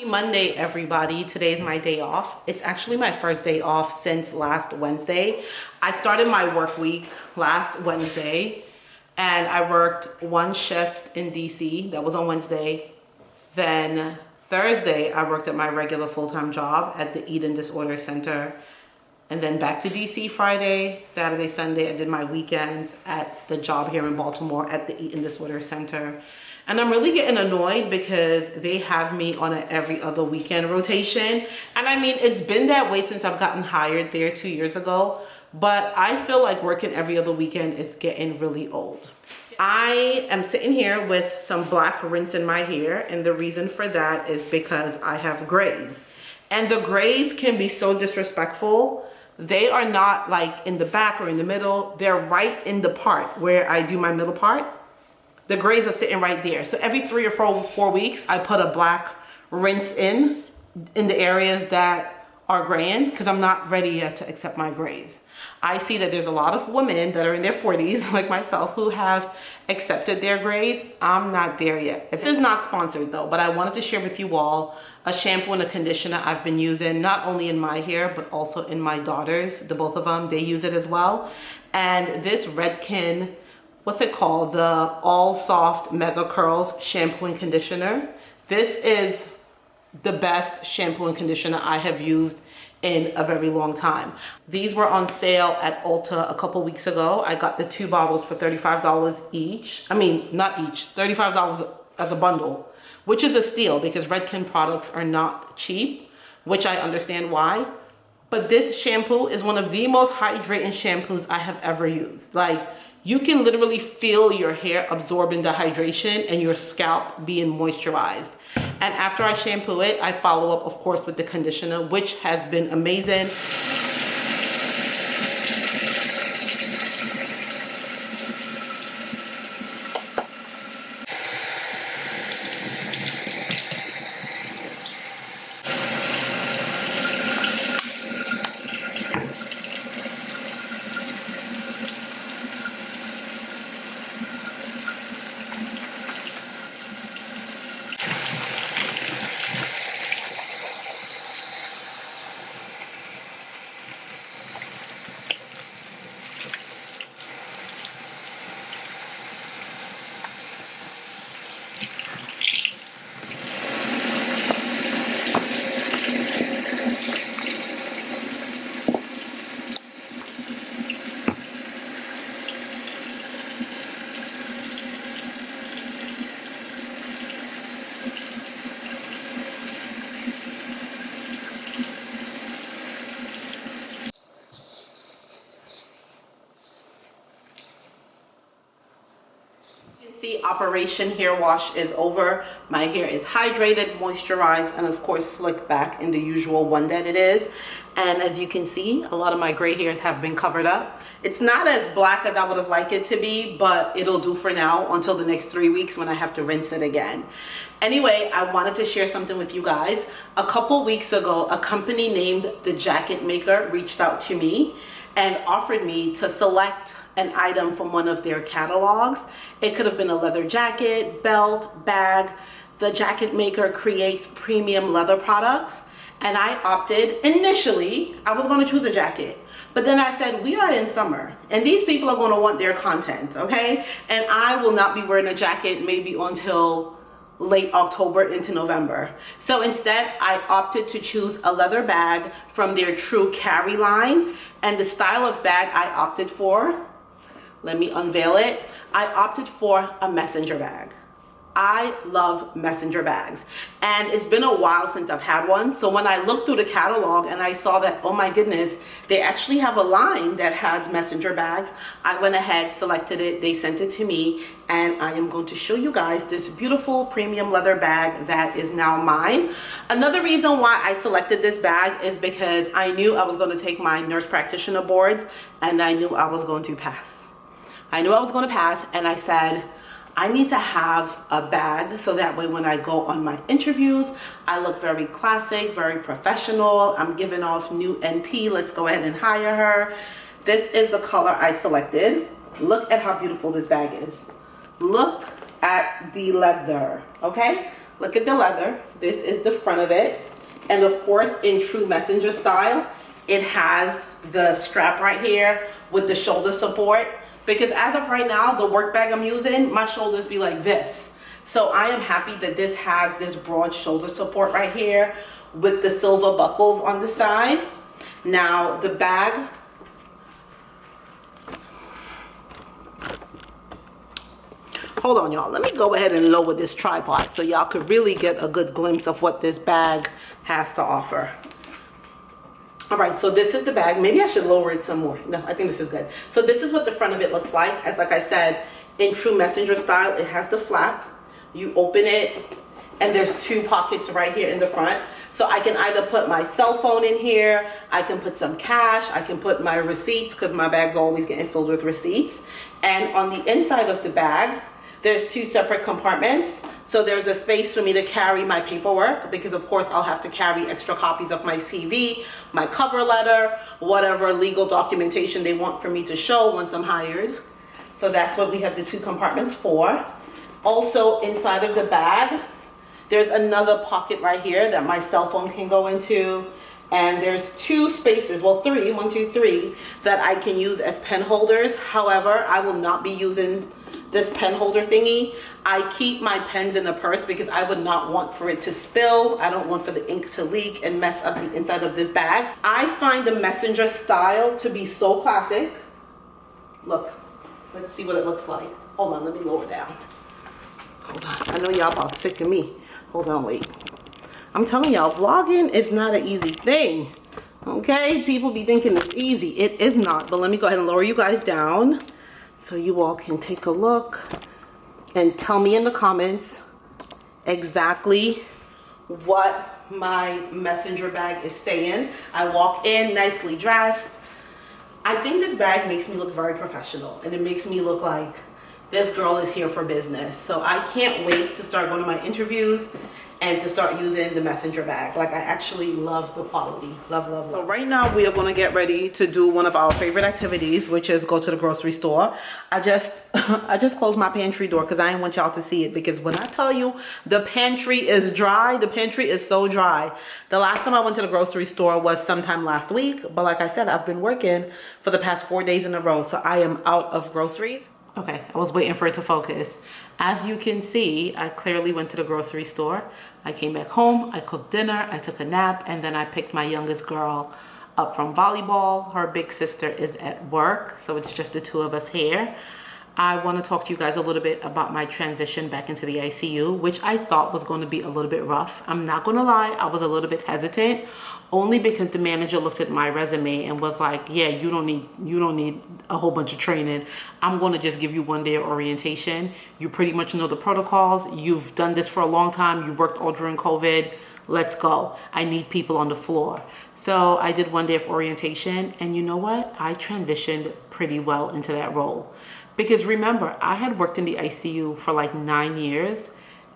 Monday, everybody. Today's my day off. It's actually my first day off since last Wednesday. I started my work week last Wednesday and I worked one shift in DC. That was on Wednesday. Then Thursday, I worked at my regular full-time job at the Eating Disorder Center. And then back to DC Friday, Saturday, Sunday. I did my weekends at the job here in Baltimore at the Eating Disorder Center. And I'm really getting annoyed because they have me on an every other weekend rotation. And I mean, it's been that way since I've gotten hired there 2 years ago. But I feel like working every other weekend is getting really old. I am sitting here with some black rinse in my hair. And the reason for that is because I have grays. And the grays can be so disrespectful. They are not like in the back or in the middle. They're right in the part where I do my middle part. The grays are sitting right there. So every 3 or 4 weeks, I put a black rinse in the areas that are graying because I'm not ready yet to accept my grays. I see that there's a lot of women that are in their 40s, like myself, who have accepted their grays. I'm not there yet. This is not sponsored though, but I wanted to share with you all a shampoo and a conditioner I've been using, not only in my hair, but also in my daughters. The both of them, they use it as well. And this Redken, what's it called? The All Soft Mega Curls shampoo and conditioner. This is the best shampoo and conditioner I have used in a very long time. These were on sale at Ulta a couple weeks ago. I got the 2 bottles for $35 each. I mean, not each, $35 as a bundle, which is a steal because Redken products are not cheap, which I understand why. But this shampoo is one of the most hydrating shampoos I have ever used. Like, you can literally feel your hair absorbing the hydration and your scalp being moisturized. And after I shampoo it, I follow up, of course, with the conditioner, which has been amazing. See, Operation Hair Wash is over. My hair is hydrated, moisturized, and of course slicked back in the usual one that it is. And as you can see, a lot of my gray hairs have been covered up. It's not as black as I would have liked it to be, but it'll do for now until the next 3 weeks when I have to rinse it again. Anyway, I wanted to share something with you guys. A couple weeks ago, a company named The Jacket Maker reached out to me and offered me to select an item from one of their catalogs. It could have been a leather jacket, belt, bag. The Jacket Maker creates premium leather products. And I opted, initially, I was gonna choose a jacket. But then I said, we are in summer and these people are gonna want their content, okay? And I will not be wearing a jacket maybe until late October into November. So instead, I opted to choose a leather bag from their True Carry line. And the style of bag I opted for, let me unveil it. I opted for a messenger bag. I love messenger bags. And it's been a while since I've had one. So when I looked through the catalog and I saw that, oh my goodness, they actually have a line that has messenger bags, I went ahead, selected it, they sent it to me, and I am going to show you guys this beautiful premium leather bag that is now mine. Another reason why I selected this bag is because I knew I was going to take my nurse practitioner boards and I knew I was going to pass. I knew I was going to pass, and I said, I need to have a bag so that way when I go on my interviews, I look very classic, very professional. I'm giving off new NP. Let's go ahead and hire her. This is the color I selected. Look at how beautiful this bag is. Look at the leather, okay? Look at the leather. This is the front of it. And of course, in true messenger style, it has the strap right here with the shoulder support. Because as of right now, the work bag I'm using, my shoulders be like this. So I am happy that this has this broad shoulder support right here with the silver buckles on the side. Now the bag, hold on y'all, let me go ahead and lower this tripod so y'all could really get a good glimpse of what this bag has to offer. All right, so this is the bag. Maybe I should lower it some more. No, I think this is good. So this is what the front of it looks like. As like I said, in true messenger style, it has the flap. You open it, and there's two pockets right here in the front. So I can either put my cell phone in here, I can put some cash, I can put my receipts, because my bag's always getting filled with receipts. And on the inside of the bag, there's two separate compartments. So there's a space for me to carry my paperwork, because of course I'll have to carry extra copies of my CV, my cover letter, whatever legal documentation they want for me to show once I'm hired. So that's what we have the two compartments for. Also inside of the bag, there's another pocket right here that my cell phone can go into. And there's two spaces, well three, 1, 2, 3, that I can use as pen holders. However, I will not be using this pen holder thingy. I keep my pens in a purse because I would not want for it to spill. I don't want for the ink to leak and mess up the inside of this bag. I find the messenger style to be so classic. Look, let's see what it looks like. Hold on, let me lower down. Hold on, I know y'all about sick of me. Hold on, wait. I'm telling y'all, vlogging is not an easy thing. Okay, people be thinking it's easy. It is not, but let me go ahead and lower you guys down so you all can take a look and tell me in the comments exactly what my messenger bag is saying. I walk in nicely dressed. I think this bag makes me look very professional, and it makes me look like this girl is here for business. So I can't wait to start going to my interviews and to start using the messenger bag. Like, I actually love the quality. Love, love, love. So right now we are gonna get ready to do one of our favorite activities, which is go to the grocery store. I just closed my pantry door because I didn't want y'all to see it, because when I tell you the pantry is dry, the pantry is so dry. The last time I went to the grocery store was sometime last week, but like I said, I've been working for the past 4 days in a row, so I am out of groceries. Okay, I was waiting for it to focus. As you can see, I clearly went to the grocery store. I came back home, I cooked dinner, I took a nap, and then I picked my youngest girl up from volleyball. Her big sister is at work, so it's just the two of us here. I want to talk to you guys a little bit about my transition back into the ICU, which I thought was going to be a little bit rough. I'm not going to lie, I was a little bit hesitant, only because the manager looked at my resume and was like, yeah, you don't need a whole bunch of training. I'm going to just give you 1 day of orientation. You pretty much know the protocols. You've done this for a long time. You worked all during COVID. Let's go. I need people on the floor. So I did 1 day of orientation, and you know what? I transitioned pretty well into that role. Because remember, I had worked in the ICU for like 9 years,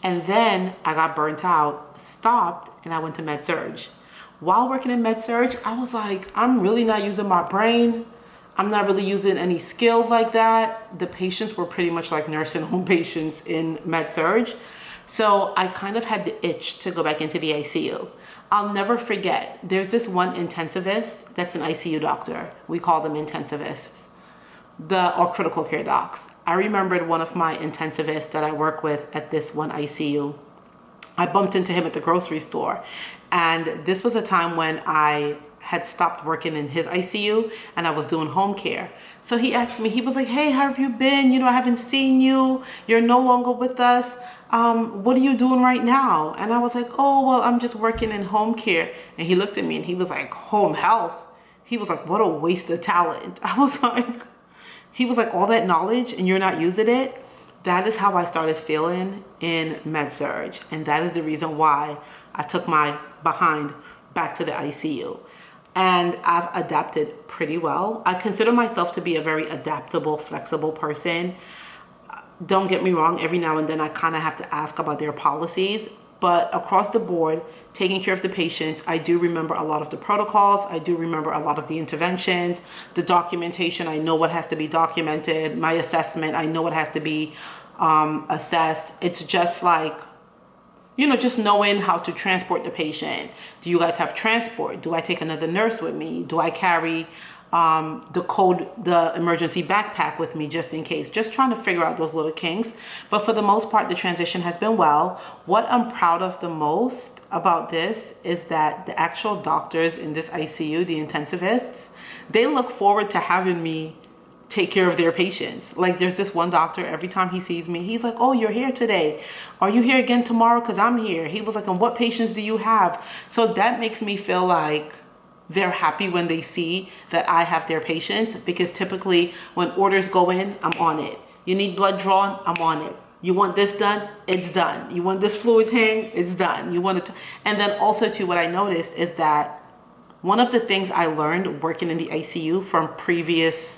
and then I got burnt out, stopped, and I went to med-surg. While working in med-surg, I was like, I'm really not using my brain. I'm not really using any skills like that. The patients were pretty much like nursing home patients in med-surg. So I kind of had the itch to go back into the ICU. I'll never forget, there's this one intensivist that's an ICU doctor. We call them intensivists, or critical care docs. I remembered one of my intensivists that I work with at this one ICU. I bumped into him at the grocery store, and this was a time when I had stopped working in his ICU and I was doing home care. So he asked me, he was like, hey, how have you been? You know, I haven't seen you. You're no longer with us. What are you doing right now? And I was like, oh, well, I'm just working in home care. And he looked at me and he was like, home health? He was like, what a waste of talent. I was like, he was like, all that knowledge and you're not using it? That is how I started feeling in med-surg. And that is the reason why I took my behind back to the ICU. And I've adapted pretty well. I consider myself to be a very adaptable, flexible person. Don't get me wrong, every now and then I kind of have to ask about their policies, but across the board, taking care of the patients, I do remember a lot of the protocols. I do remember a lot of the interventions, the documentation. I know what has to be documented. My assessment, I know what has to be assessed. It's just like, you know, just knowing how to transport the patient. Do you guys have transport? Do I take another nurse with me? Do I carry the emergency backpack with me just in case? Just trying to figure out those little kinks. But for the most part, the transition has been well. What I'm proud of the most about this is that the actual doctors in this ICU, the intensivists, they look forward to having me take care of their patients. Like, there's this one doctor, every time he sees me, he's like, oh, you're here today. Are you here again tomorrow? Because I'm here. He was like, and what patients do you have? So that makes me feel like they're happy when they see that I have their patients, because typically when orders go in, I'm on it. You need blood drawn, I'm on it. You want this done, it's done. You want this fluid hang, it's done. You want it to, and then also too, what I noticed is that one of the things I learned working in the ICU from previous,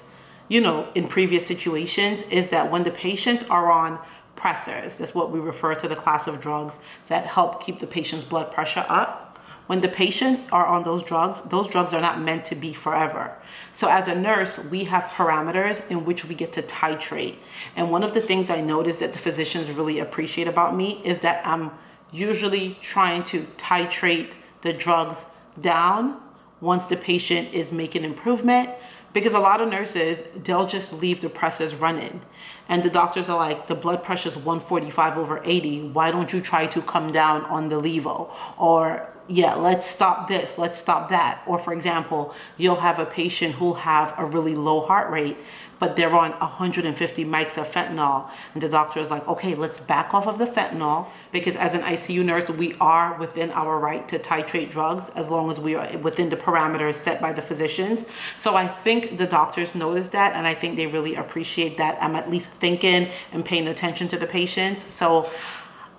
you know, in previous situations, is that when the patients are on pressors, that's what we refer to the class of drugs that help keep the patient's blood pressure up. When the patient are on those drugs are not meant to be forever. So as a nurse, we have parameters in which we get to titrate. And one of the things I noticed that the physicians really appreciate about me is that I'm usually trying to titrate the drugs down once the patient is making improvement. Because a lot of nurses, they'll just leave the pressors running. And the doctors are like, the blood pressure is 145/80. Why don't you try to come down on the levo? Or, yeah, let's stop this, let's stop that. Or for example, you'll have a patient who'll have a really low heart rate, but they're on 150 mics of fentanyl. And the doctor is like, okay, let's back off of the fentanyl, because as an ICU nurse, we are within our right to titrate drugs as long as we are within the parameters set by the physicians. So I think the doctors notice that, and I think they really appreciate that I'm at least thinking and paying attention to the patients. So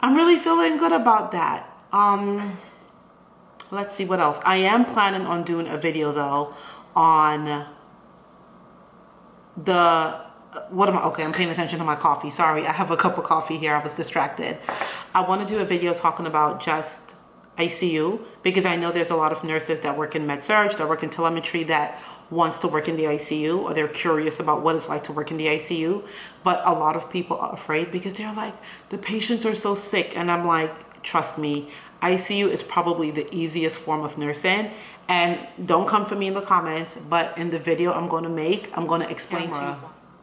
I'm really feeling good about that. Let's see what else. I am planning on doing a video though on okay, I'm paying attention to my coffee. Sorry, I have a cup of coffee here. I was distracted. I want to do a video talking about just ICU, because I know there's a lot of nurses that work in med-surg, that work in telemetry, that wants to work in the ICU, or they're curious about what it's like to work in the ICU. But a lot of people are afraid because they're like, the patients are so sick. And I'm like, trust me, ICU is probably the easiest form of nursing. And don't come for me in the comments, but in the video I'm going to make, I'm going to explain to you.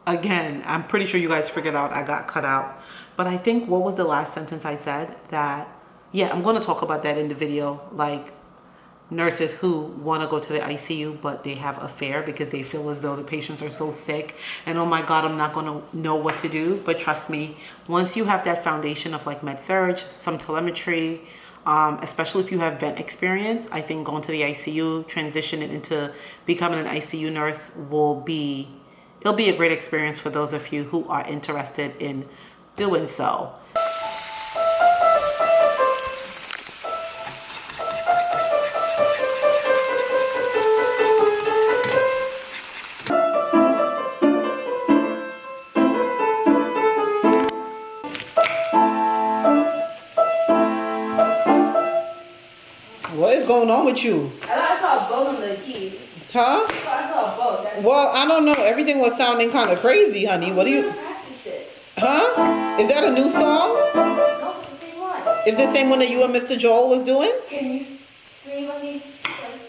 Again, I'm pretty sure you guys figured out I got cut out. But I think, what was the last sentence I said? That, yeah, I'm going to talk about that in the video. Like, nurses who want to go to the ICU, but they have a fear because they feel as though the patients are so sick. And oh my God, I'm not going to know what to do. But trust me, once you have that foundation of like med-surg, some telemetry, especially if you have vent experience, I think going to the ICU, transitioning into becoming an ICU nurse it'll be a great experience for those of you who are interested in doing so. What is going on with you? I thought I saw a boat on the key. Huh? I thought I saw a boat. Well, I don't know. Everything was sounding kind of crazy, honey. What do you... Huh? Is that a new song? No, it's the same one. Is the same one that you and Mr. Joel was doing? Can you let me play?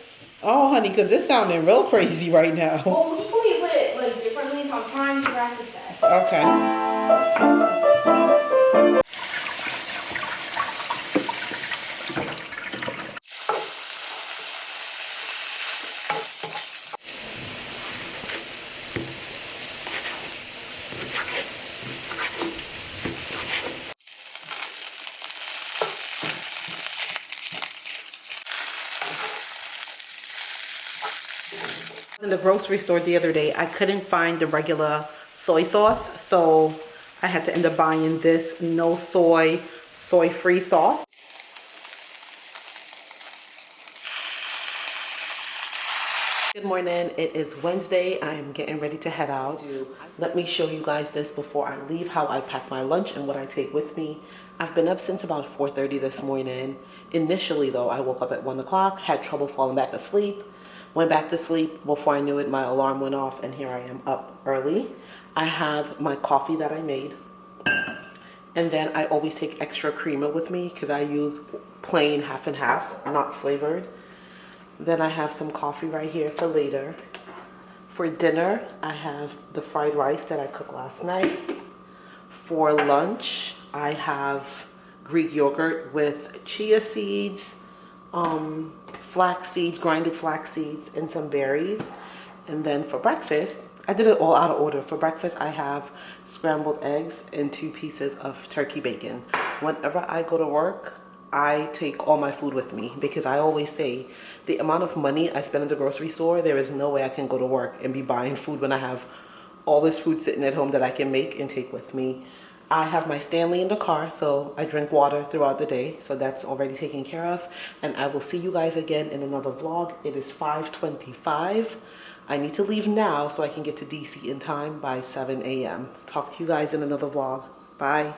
Oh, honey, because it's sounding real crazy right now. Well, we can play it like differently, so I'm trying to practice that. Okay. In the grocery store the other day, I couldn't find the regular soy sauce, so I had to end up buying this no soy, soy-free sauce. Good morning, it is Wednesday. I am getting ready to head out. Let me show you guys this before I leave, how I pack my lunch and what I take with me. I've been up since about 4:30 this morning. Initially though, I woke up at 1 o'clock, had trouble falling back asleep. Went back to sleep. Before I knew it, my alarm went off and here I am up early. I have my coffee that I made. And then I always take extra creamer with me because I use plain half and half, not flavored. Then I have some coffee right here for later. For dinner, I have the fried rice that I cooked last night. For lunch, I have Greek yogurt with chia seeds, flax seeds, grinded flax seeds, and some berries. And then for breakfast, I did it all out of order. For breakfast, I have scrambled eggs and 2 pieces of turkey bacon. Whenever I go to work, I take all my food with me because I always say the amount of money I spend at the grocery store, there is no way I can go to work and be buying food when I have all this food sitting at home that I can make and take with me. I have my Stanley in the car, so I drink water throughout the day, so that's already taken care of. And I will see you guys again in another vlog. It is 5:25. I need to leave now so I can get to DC in time by 7 a.m. Talk to you guys in another vlog. Bye.